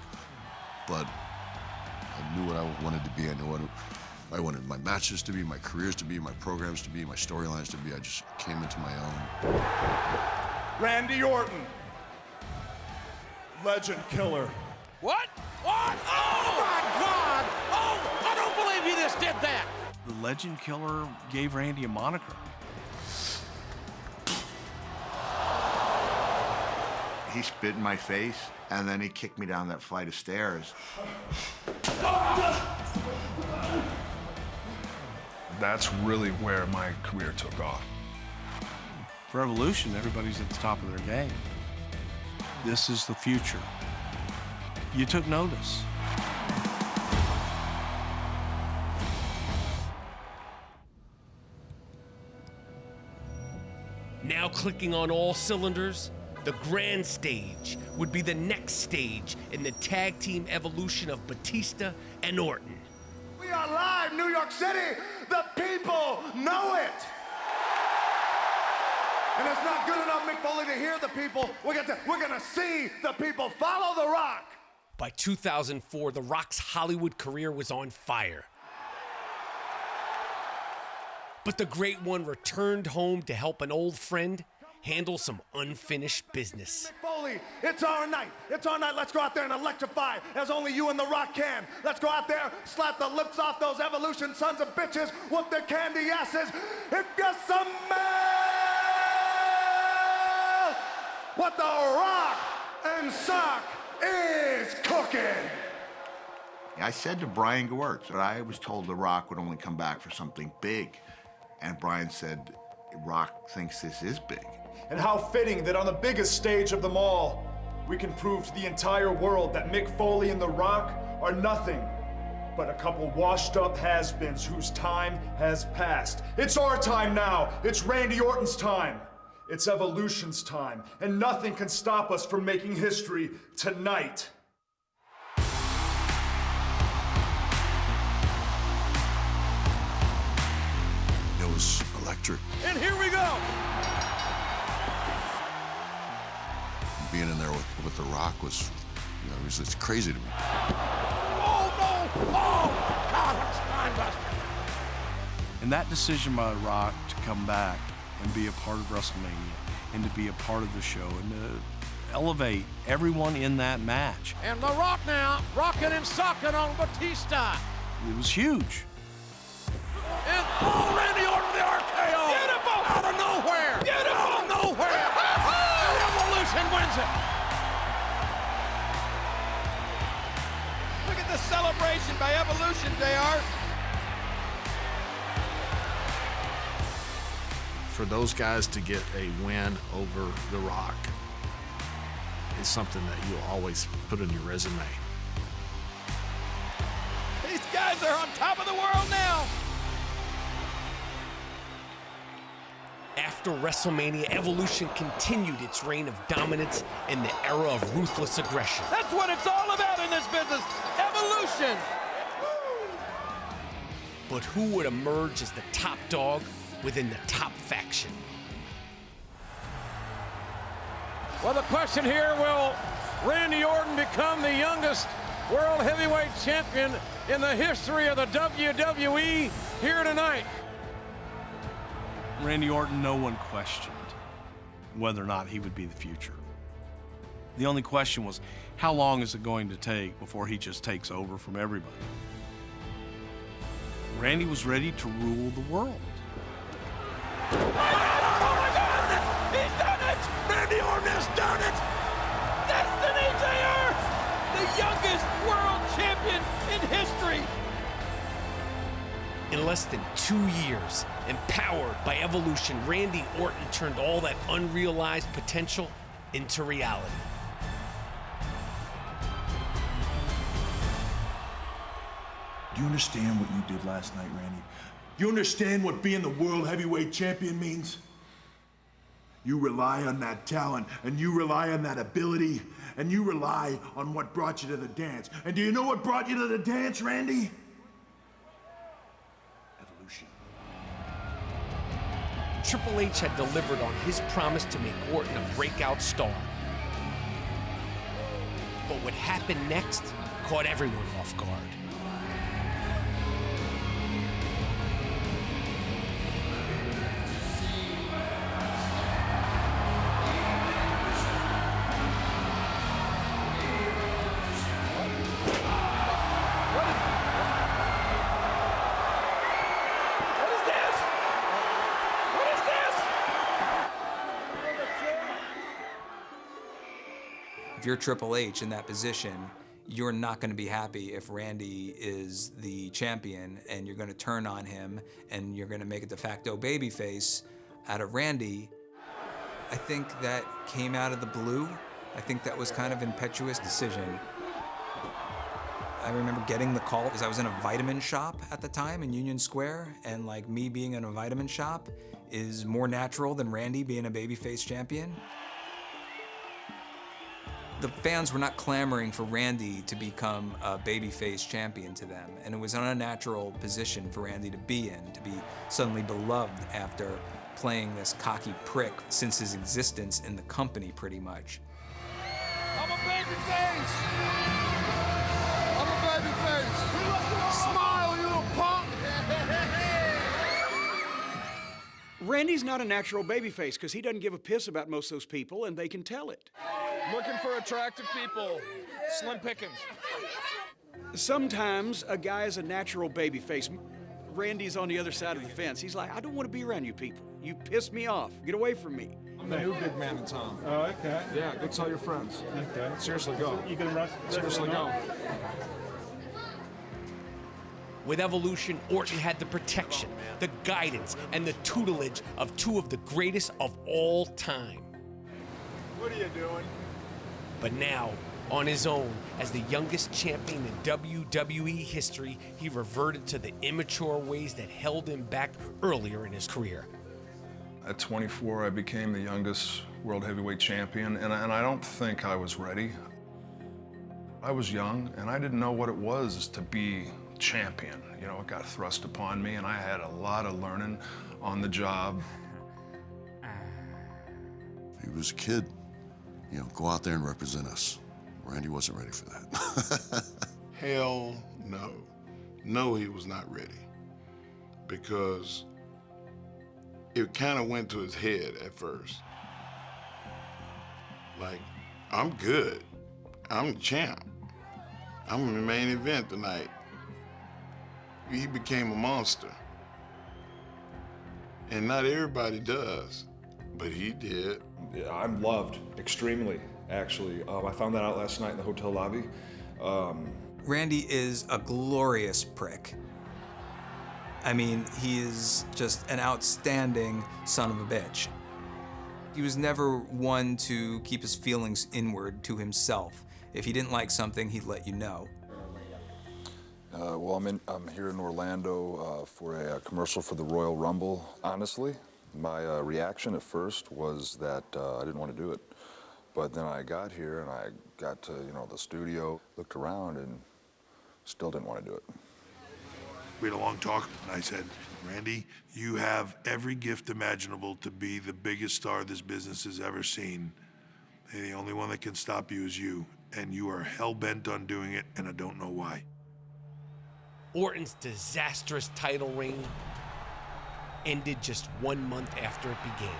but I knew what I wanted to be. I knew what I wanted my matches to be, my careers to be, my programs to be, my storylines to be. I just came into my own. Randy Orton. Legend killer. What? What? Oh, my God! Oh, I don't believe you just did that! The Legend Killer gave Randy a moniker. He spit in my face, and then he kicked me down that flight of stairs. That's really where my career took off. For Evolution, everybody's at the top of their game. This is the future. You took notice. Now clicking on all cylinders, the grand stage would be the next stage in the tag team evolution of Batista and Orton. We are live, New York City. The people know it. And it's not good enough, Mick Foley, to hear the people. We're gonna see the people. Follow The Rock. By 2004, The Rock's Hollywood career was on fire. But the Great One returned home to help an old friend handle some unfinished business. Mick Foley, it's our night. It's our night. Let's go out there and electrify as only you and The Rock can. Let's go out there, slap the lips off those Evolution sons of bitches, whoop their candy asses. If you smell what The Rock and Sock is cooking. I said to Brian Gewirtz that I was told The Rock would only come back for something big. And Brian said, Rock thinks this is big. And how fitting that on the biggest stage of them all, we can prove to the entire world that Mick Foley and The Rock are nothing but a couple washed-up has-beens whose time has passed. It's our time now. It's Randy Orton's time. It's Evolution's time. And nothing can stop us from making history tonight. It was electric. And here we go. Being in there with The Rock was, you know, it's crazy to me. Oh, no. Oh, God, that's spinebuster. And that decision by The Rock to come back and be a part of WrestleMania and to be a part of the show and to elevate everyone in that match. And The Rock now rocking and socking on Batista. It was huge. And Randy Orton with the RKO. Beautiful. Out of nowhere. Beautiful. Out of nowhere. And Evolution wins it. Look at the celebration by Evolution, JR. For those guys to get a win over The Rock is something that you'll always put on your resume. These guys are on top of the world now. After WrestleMania, Evolution continued its reign of dominance in the era of ruthless aggression. That's what it's all about in this business. Evolution. But who would emerge as the top dog within the top faction? Well, the question here, will Randy Orton become the youngest World Heavyweight Champion in the history of the WWE here tonight? Randy Orton, no one questioned whether or not he would be the future. The only question was, how long is it going to take before he just takes over from everybody? Randy was ready to rule the world. Oh my God! He's done it! Randy Orton has done it! Destiny to Earth! The youngest world champion in history! In less than 2 years, empowered by Evolution, Randy Orton turned all that unrealized potential into reality. Do you understand what you did last night, Randy? Do you understand what being the World Heavyweight Champion means? You rely on that talent, and you rely on that ability, and you rely on what brought you to the dance. And do you know what brought you to the dance, Randy? Evolution. Triple H had delivered on his promise to make Orton a breakout star. But what happened next caught everyone off guard. If you're Triple H in that position, you're not going to be happy if Randy is the champion and you're going to turn on him and you're going to make a de facto babyface out of Randy. I think that came out of the blue. I think that was kind of an impetuous decision. I remember getting the call because I was in a vitamin shop at the time in Union Square, and like me being in a vitamin shop is more natural than Randy being a babyface champion. The fans were not clamoring for Randy to become a babyface champion to them, and it was an unnatural position for Randy to be in, to be suddenly beloved after playing this cocky prick since his existence in the company, pretty much. I'm a babyface! I'm a babyface! Smile, you little punk! Randy's not a natural babyface because he doesn't give a piss about most of those people, and they can tell it. Looking for attractive people. Slim pickings. Sometimes a guy is a natural babyface. Randy's on the other side of the fence. He's like, I don't want to be around you people. You piss me off. Get away from me. I'm the new big man in town. Oh, okay. Yeah, go tell your friends. Okay. Seriously, go. You gonna rush? Seriously, go. With Evolution, Orton had the protection, the guidance, and the tutelage of two of the greatest of all time. What are you doing? But now, on his own, as the youngest champion in WWE history, he reverted to the immature ways that held him back earlier in his career. At 24, I became the youngest world heavyweight champion, and I don't think I was ready. I was young, and I didn't know what it was to be champion. You know, it got thrust upon me, and I had a lot of learning on the job. He was a kid. You know, go out there and represent us. Randy wasn't ready for that. Hell no. No, he was not ready. Because it kind of went to his head at first. Like, I'm good. I'm the champ. I'm in the main event tonight. He became a monster. And not everybody does, but he did. Yeah, I'm loved, extremely, actually. I found that out last night in the hotel lobby. Randy is a glorious prick. I mean, he is just an outstanding son of a bitch. He was never one to keep his feelings inward to himself. If he didn't like something, he'd let you know. Well, I'm here in Orlando for a commercial for the Royal Rumble. Honestly, my reaction at first was that I didn't want to do it. But then I got here and I got to, the studio, looked around and still didn't want to do it. We had a long talk, and I said, Randy, you have every gift imaginable to be the biggest star this business has ever seen. And the only one that can stop you is you. And you are hell-bent on doing it, and I don't know why. Orton's disastrous title reign ended just 1 month after it began.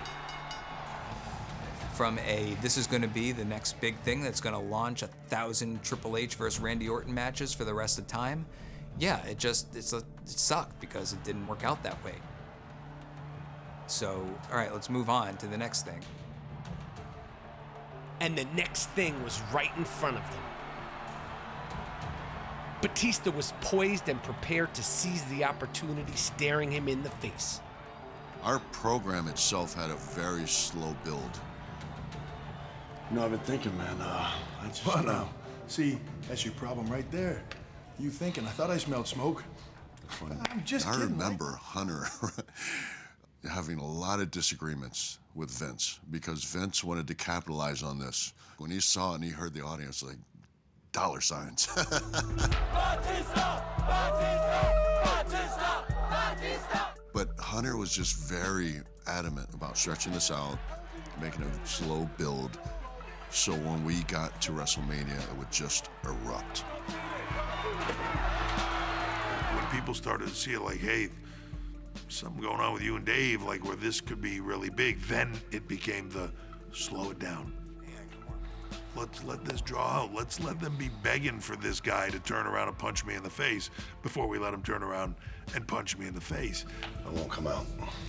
From this is going to be the next big thing that's going to launch 1,000 Triple H versus Randy Orton matches for the rest of time. Yeah, it sucked because it didn't work out that way. So, all right, let's move on to the next thing. And the next thing was right in front of them. Batista was poised and prepared to seize the opportunity staring him in the face. Our program itself had a very slow build. I've been thinking, man, what now? See, that's your problem right there. You thinking, I thought I smelled smoke. I'm just I kidding. remember Hunter having a lot of disagreements with Vince because Vince wanted to capitalize on this. When he saw it and he heard the audience, like, dollar signs. But Hunter was just very adamant about stretching this out, making a slow build, so when we got to WrestleMania, it would just erupt. When people started to see it like, hey, something going on with you and Dave, like where this could be really big, then it became the slow it down. Let's let this draw out. Let's let them be begging for this guy to turn around and punch me in the face before we let him turn around and punch me in the face. I won't come out.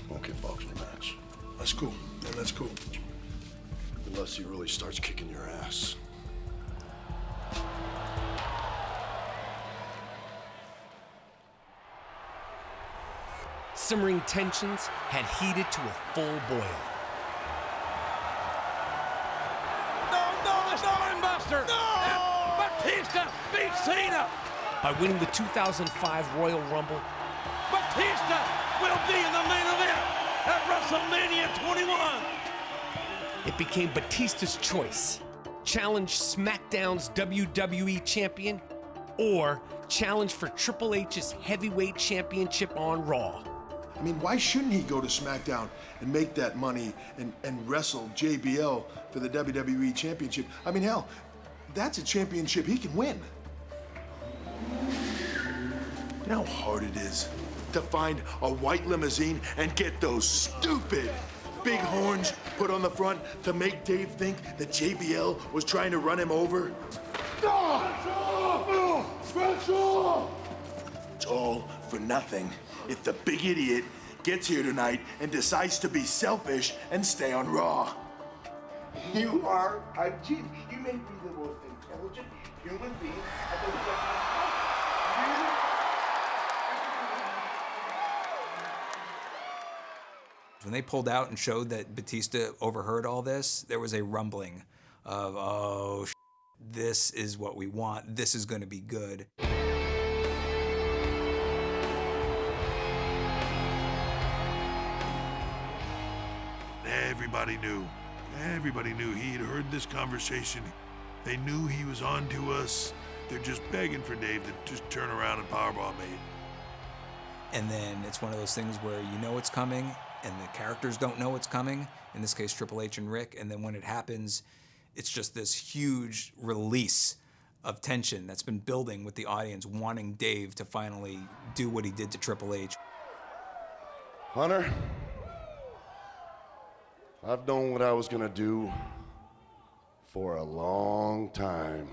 Won't get boxing match. That's cool. Yeah, that's cool. Unless he really starts kicking your ass. Simmering tensions had heated to a full boil. No, Spinebuster! No! And Batista beats Cena! By winning the 2005 Royal Rumble, Batista will be in the main event at WrestleMania 21. it became Batista's choice. Challenge SmackDown's WWE Champion or challenge for Triple H's Heavyweight Championship on Raw. I mean, why shouldn't he go to SmackDown and make that money and wrestle JBL for the WWE Championship? I mean, hell, that's a championship he can win. You know how hard it is to find a white limousine and get those stupid big horns put on the front to make Dave think that JBL was trying to run him over? It's all for nothing if the big idiot gets here tonight and decides to be selfish and stay on Raw. You are a genius. You may be the most intelligent human being I've ever met. When they pulled out and showed that Batista overheard all this, there was a rumbling of, oh, this is what we want. This is going to be good. Everybody knew. Everybody knew he had heard this conversation. They knew he was on to us. They're just begging for Dave to just turn around and powerbomb me. And then it's one of those things where you know it's coming, and the characters don't know it's coming, in this case Triple H and Rick, and then when it happens, it's just this huge release of tension that's been building with the audience wanting Dave to finally do what he did to Triple H. Hunter, I've known what I was gonna do for a long time.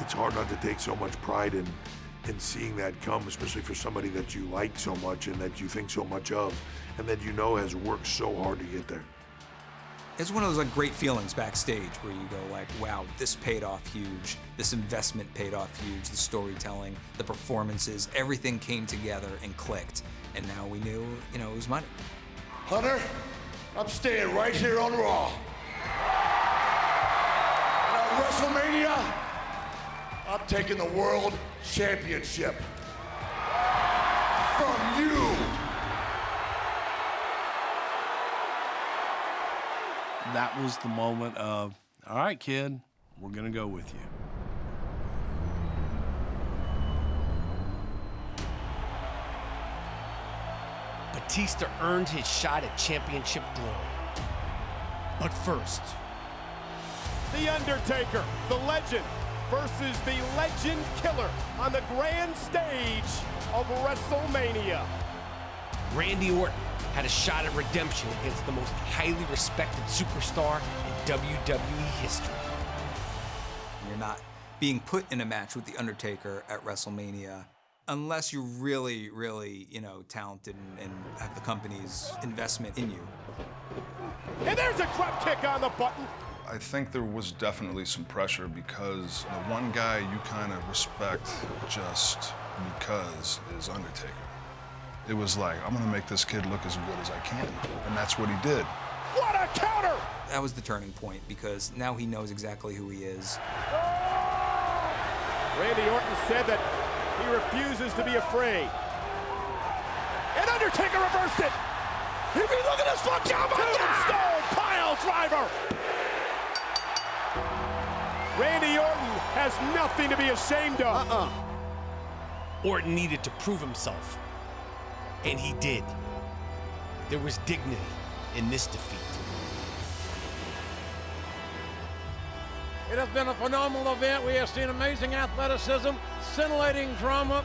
It's hard not to take so much pride in seeing that come, especially for somebody that you like so much and that you think so much of, and that you know has worked so hard to get there. It's one of those like great feelings backstage where you go like, wow, this paid off huge. This investment paid off huge. The storytelling, the performances, everything came together and clicked. And now we knew, you know, it was money. Hunter, I'm staying right here on Raw. And on WrestleMania, I'm taking the World Championship from you. That was the moment of, all right, kid, we're going to go with you. Batista earned his shot at championship glory. But first, The Undertaker, the legend, versus the legend killer on the grand stage of WrestleMania. Randy Orton had a shot at redemption against the most highly respected superstar in WWE history. You're not being put in a match with The Undertaker at WrestleMania unless you're really, really, you know, talented and have the company's investment in you. And there's a drop kick on the button. I think there was definitely some pressure because the one guy you kind of respect just because is Undertaker. It was like, I'm gonna make this kid look as good as I can, and that's what he did. What a counter! That was the turning point because now he knows exactly who he is. Randy Orton said that he refuses to be afraid. Undertaker reversed it. If you look at this foot, Tombstone pile driver. Randy Orton has nothing to be ashamed of. Orton needed to prove himself, and he did. There was dignity in this defeat. It has been a phenomenal event. We have seen amazing athleticism, scintillating drama.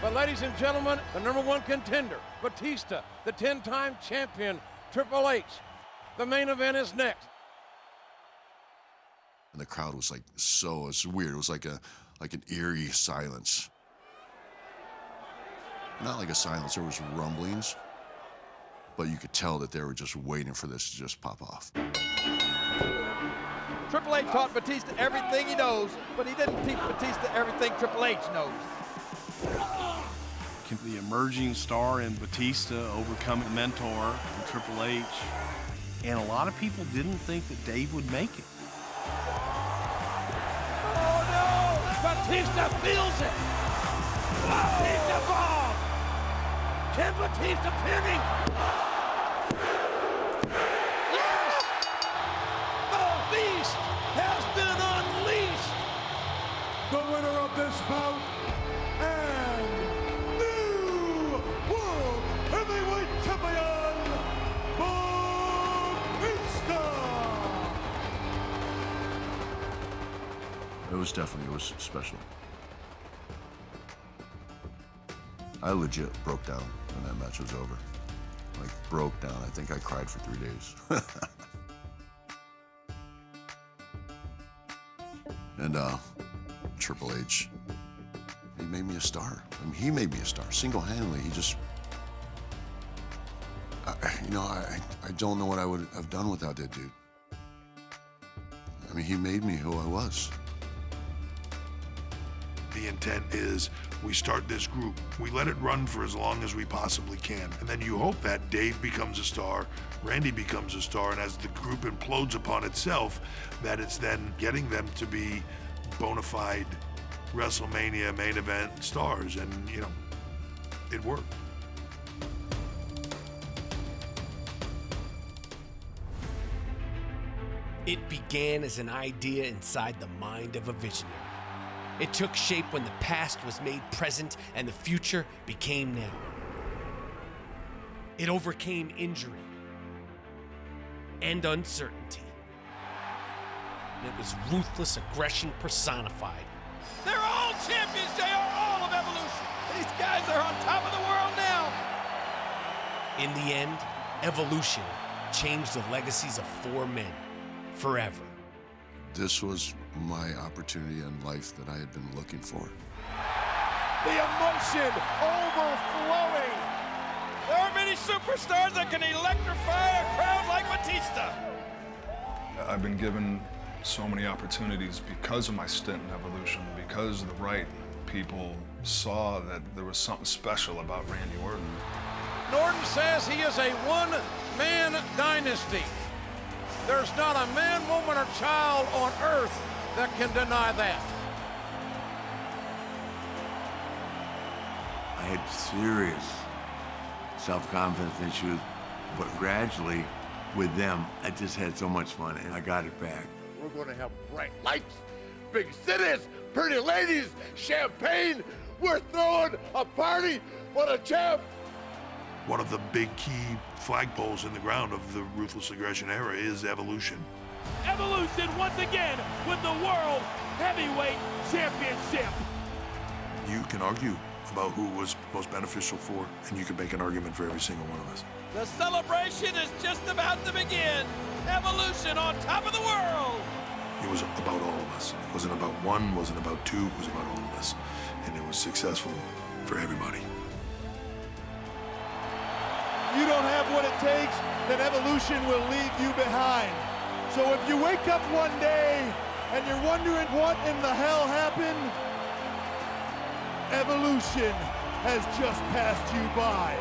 But ladies and gentlemen, the #1 contender, Batista, the 10-time champion, Triple H. The main event is next. And the crowd was like, it's weird. It was like an eerie silence. Not like a silence, there was rumblings, but you could tell that they were just waiting for this to just pop off. Triple H taught Batista everything he knows, but he didn't teach Batista everything Triple H knows. The emerging star in Batista overcoming mentor in Triple H. And a lot of people didn't think that Dave would make it. Oh no! Batista feels it! Batista bomb! Can Batista pin him? Yes! The beast has been unleashed! The winner of this bout and new World Heavyweight Champion, Batista! It was special. I legit broke down when that match was over. Like, broke down. I think I cried for 3 days. And Triple H, he made me a star. I mean, he made me a star, single-handedly. He just, I don't know what I would have done without that dude. I mean, he made me who I was. The intent is we start this group, we let it run for as long as we possibly can, and then you hope that Dave becomes a star, Randy becomes a star, and as the group implodes upon itself, that it's then getting them to be bona fide WrestleMania main event stars, and it worked. It began as an idea inside the mind of a visionary. It took shape when the past was made present and the future became now. It overcame injury and uncertainty. And it was ruthless aggression personified. They're all champions. They are all of Evolution. These guys are on top of the world now. In the end, Evolution changed the legacies of 4 men forever. This was my opportunity in life that I had been looking for. The emotion overflowing. There are many superstars that can electrify a crowd like Batista. I've been given so many opportunities because of my stint in Evolution, because the right people saw that there was something special about Randy Orton. Orton says he is a one-man dynasty. There's not a man, woman, or child on earth that can deny that. I had serious self-confidence issues, but gradually, with them, I just had so much fun, and I got it back. We're going to have bright lights, big cities, pretty ladies, champagne. We're throwing a party for the champ. One of the big key flagpoles in the ground of the Ruthless Aggression era is Evolution. Evolution once again with the World Heavyweight Championship. You can argue about who was most beneficial for, and you can make an argument for every single one of us. The celebration is just about to begin. Evolution on top of the world. It was about all of us. It wasn't about one, wasn't about two, it was about all of us. And it was successful for everybody. If you don't have what it takes, then Evolution will leave you behind. So if you wake up one day and you're wondering what in the hell happened, Evolution has just passed you by.